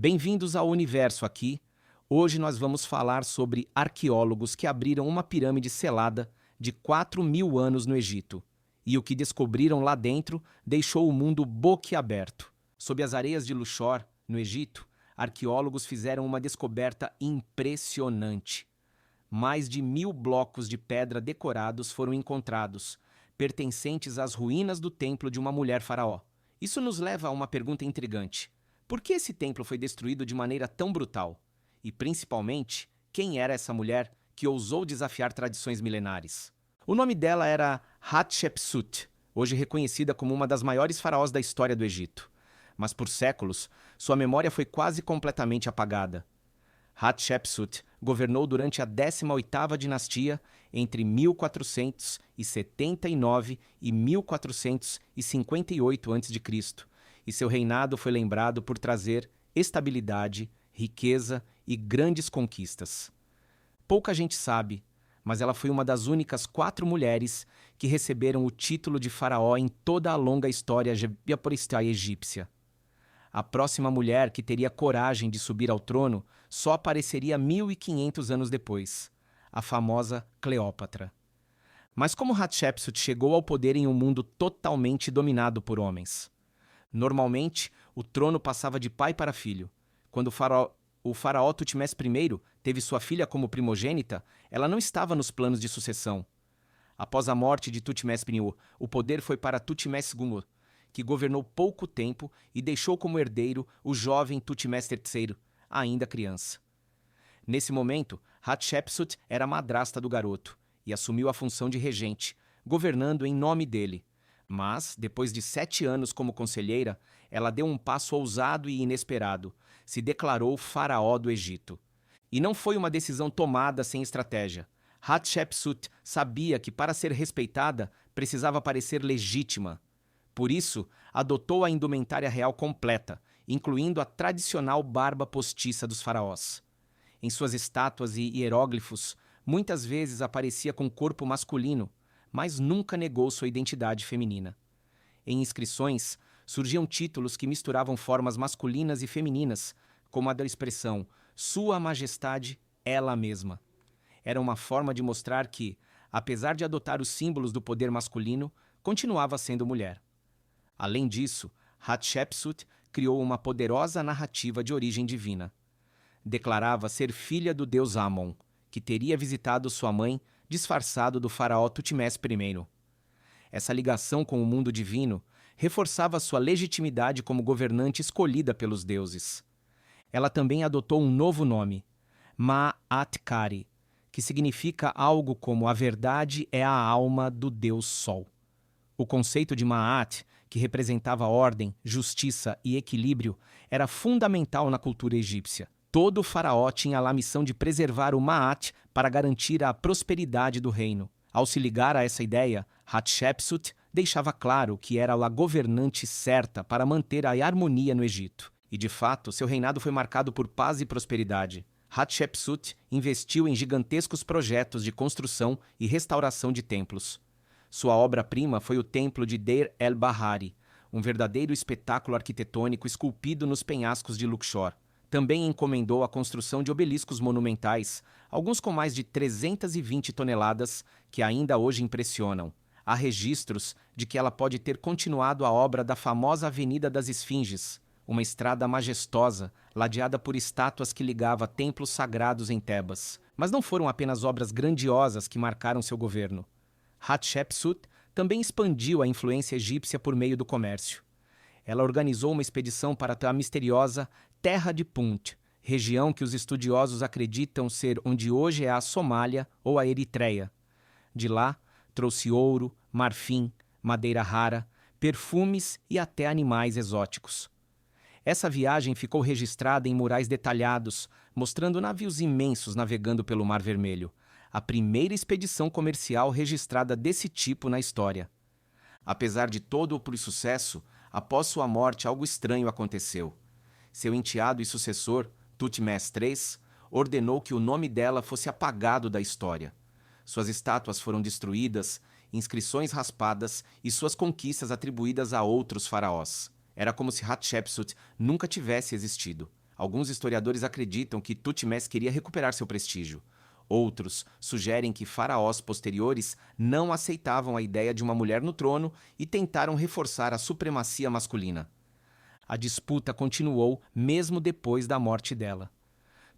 Bem-vindos ao Universo aqui. Hoje nós vamos falar sobre arqueólogos que abriram uma pirâmide selada de 4.000 anos no Egito. E o que descobriram lá dentro deixou o mundo boquiaberto. Sob as areias de Luxor, no Egito, arqueólogos fizeram uma descoberta impressionante. Mais de 1.000 blocos de pedra decorados foram encontrados, pertencentes às ruínas do templo de uma mulher faraó. Isso nos leva a uma pergunta intrigante. Por que esse templo foi destruído de maneira tão brutal? E, principalmente, quem era essa mulher que ousou desafiar tradições milenares? O nome dela era Hatshepsut, hoje reconhecida como uma das maiores faraós da história do Egito. Mas por séculos, sua memória foi quase completamente apagada. Hatshepsut governou durante a 18ª dinastia entre 1479 e 1458 a.C., e seu reinado foi lembrado por trazer estabilidade, riqueza e grandes conquistas. Pouca gente sabe, mas ela foi uma das únicas 4 mulheres que receberam o título de faraó em toda a longa história egípcia. A próxima mulher que teria coragem de subir ao trono só apareceria 1.500 anos depois, a famosa Cleópatra. Mas como Hatshepsut chegou ao poder em um mundo totalmente dominado por homens? Normalmente, o trono passava de pai para filho. Quando o faraó Tutmés I teve sua filha como primogênita, ela não estava nos planos de sucessão. Após a morte de Tutmés I, o poder foi para Tutmés II, que governou pouco tempo e deixou como herdeiro o jovem Tutmés III, ainda criança. Nesse momento, Hatshepsut era madrasta do garoto e assumiu a função de regente, governando em nome dele. Mas, depois de 7 anos como conselheira, ela deu um passo ousado e inesperado. Se declarou faraó do Egito. E não foi uma decisão tomada sem estratégia. Hatshepsut sabia que, para ser respeitada, precisava parecer legítima. Por isso, adotou a indumentária real completa, incluindo a tradicional barba postiça dos faraós. Em suas estátuas e hieróglifos, muitas vezes aparecia com corpo masculino, mas nunca negou sua identidade feminina. Em inscrições, surgiam títulos que misturavam formas masculinas e femininas, como a da expressão Sua Majestade, ela mesma. Era uma forma de mostrar que, apesar de adotar os símbolos do poder masculino, continuava sendo mulher. Além disso, Hatshepsut criou uma poderosa narrativa de origem divina. Declarava ser filha do deus Amon, que teria visitado sua mãe disfarçado do faraó Tutmés I. Essa ligação com o mundo divino reforçava sua legitimidade como governante escolhida pelos deuses. Ela também adotou um novo nome, Ma'at-Kari, que significa algo como a verdade é a alma do deus Sol. O conceito de Ma'at, que representava ordem, justiça e equilíbrio, era fundamental na cultura egípcia. Todo faraó tinha lá a missão de preservar o Ma'at para garantir a prosperidade do reino. Ao se ligar a essa ideia, Hatshepsut deixava claro que era a governante certa para manter a harmonia no Egito. E, de fato, seu reinado foi marcado por paz e prosperidade. Hatshepsut investiu em gigantescos projetos de construção e restauração de templos. Sua obra-prima foi o templo de Deir el-Bahari, um verdadeiro espetáculo arquitetônico esculpido nos penhascos de Luxor. Também encomendou a construção de obeliscos monumentais, alguns com mais de 320 toneladas, que ainda hoje impressionam. Há registros de que ela pode ter continuado a obra da famosa Avenida das Esfinges, uma estrada majestosa, ladeada por estátuas que ligava templos sagrados em Tebas. Mas não foram apenas obras grandiosas que marcaram seu governo. Hatshepsut também expandiu a influência egípcia por meio do comércio. Ela organizou uma expedição para a misteriosa Terra de Punt, região que os estudiosos acreditam ser onde hoje é a Somália ou a Eritreia. De lá, trouxe ouro, marfim, madeira rara, perfumes e até animais exóticos. Essa viagem ficou registrada em murais detalhados, mostrando navios imensos navegando pelo Mar Vermelho, a primeira expedição comercial registrada desse tipo na história. Apesar de todo o sucesso, após sua morte algo estranho aconteceu. Seu enteado e sucessor, Tutmés III, ordenou que o nome dela fosse apagado da história. Suas estátuas foram destruídas, inscrições raspadas e suas conquistas atribuídas a outros faraós. Era como se Hatshepsut nunca tivesse existido. Alguns historiadores acreditam que Tutmés queria recuperar seu prestígio. Outros sugerem que faraós posteriores não aceitavam a ideia de uma mulher no trono e tentaram reforçar a supremacia masculina. A disputa continuou mesmo depois da morte dela.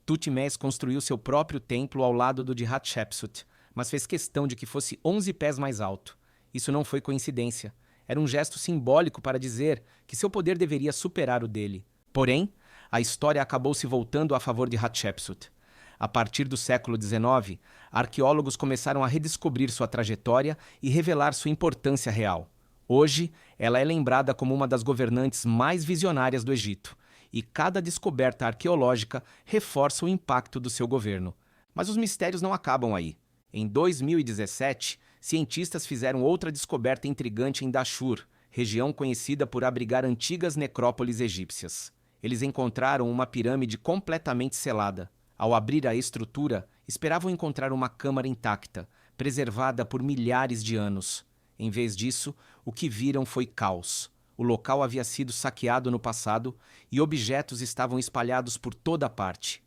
Tutmés construiu seu próprio templo ao lado do de Hatshepsut, mas fez questão de que fosse 11 pés mais alto. Isso não foi coincidência. Era um gesto simbólico para dizer que seu poder deveria superar o dele. Porém, a história acabou se voltando a favor de Hatshepsut. A partir do século XIX, arqueólogos começaram a redescobrir sua trajetória e revelar sua importância real. Hoje, ela é lembrada como uma das governantes mais visionárias do Egito, e cada descoberta arqueológica reforça o impacto do seu governo. Mas os mistérios não acabam aí. Em 2017, cientistas fizeram outra descoberta intrigante em Dashur, região conhecida por abrigar antigas necrópolis egípcias. Eles encontraram uma pirâmide completamente selada. Ao abrir a estrutura, esperavam encontrar uma câmara intacta, preservada por milhares de anos. Em vez disso, o que viram foi caos. O local havia sido saqueado no passado e objetos estavam espalhados por toda parte.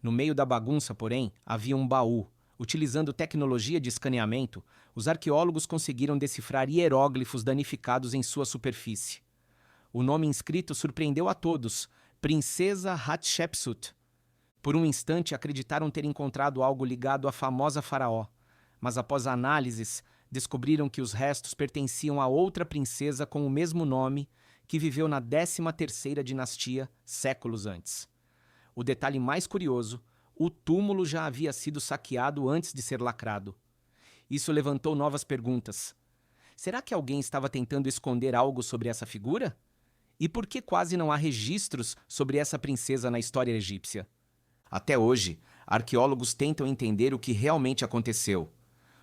No meio da bagunça, porém, havia um baú. Utilizando tecnologia de escaneamento, os arqueólogos conseguiram decifrar hieróglifos danificados em sua superfície. O nome inscrito surpreendeu a todos: Princesa Hatshepsut. Por um instante acreditaram ter encontrado algo ligado à famosa faraó, mas após análises, descobriram que os restos pertenciam a outra princesa com o mesmo nome que viveu na 13ª dinastia, séculos antes. O detalhe mais curioso: o túmulo já havia sido saqueado antes de ser lacrado. Isso levantou novas perguntas. Será que alguém estava tentando esconder algo sobre essa figura? E por que quase não há registros sobre essa princesa na história egípcia? Até hoje, arqueólogos tentam entender o que realmente aconteceu.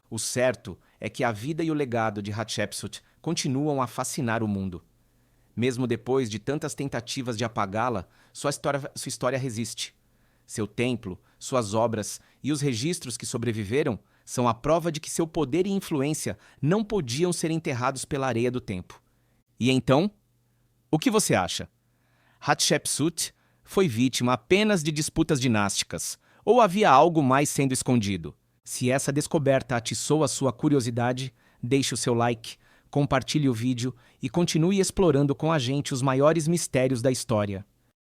O certo é que a vida e o legado de Hatshepsut continuam a fascinar o mundo. Mesmo depois de tantas tentativas de apagá-la, sua história resiste. Seu templo, suas obras e os registros que sobreviveram são a prova de que seu poder e influência não podiam ser enterrados pela areia do tempo. E então, o que você acha? Hatshepsut foi vítima apenas de disputas dinásticas, ou havia algo mais sendo escondido? Se essa descoberta atiçou a sua curiosidade, deixe o seu like, compartilhe o vídeo e continue explorando com a gente os maiores mistérios da história.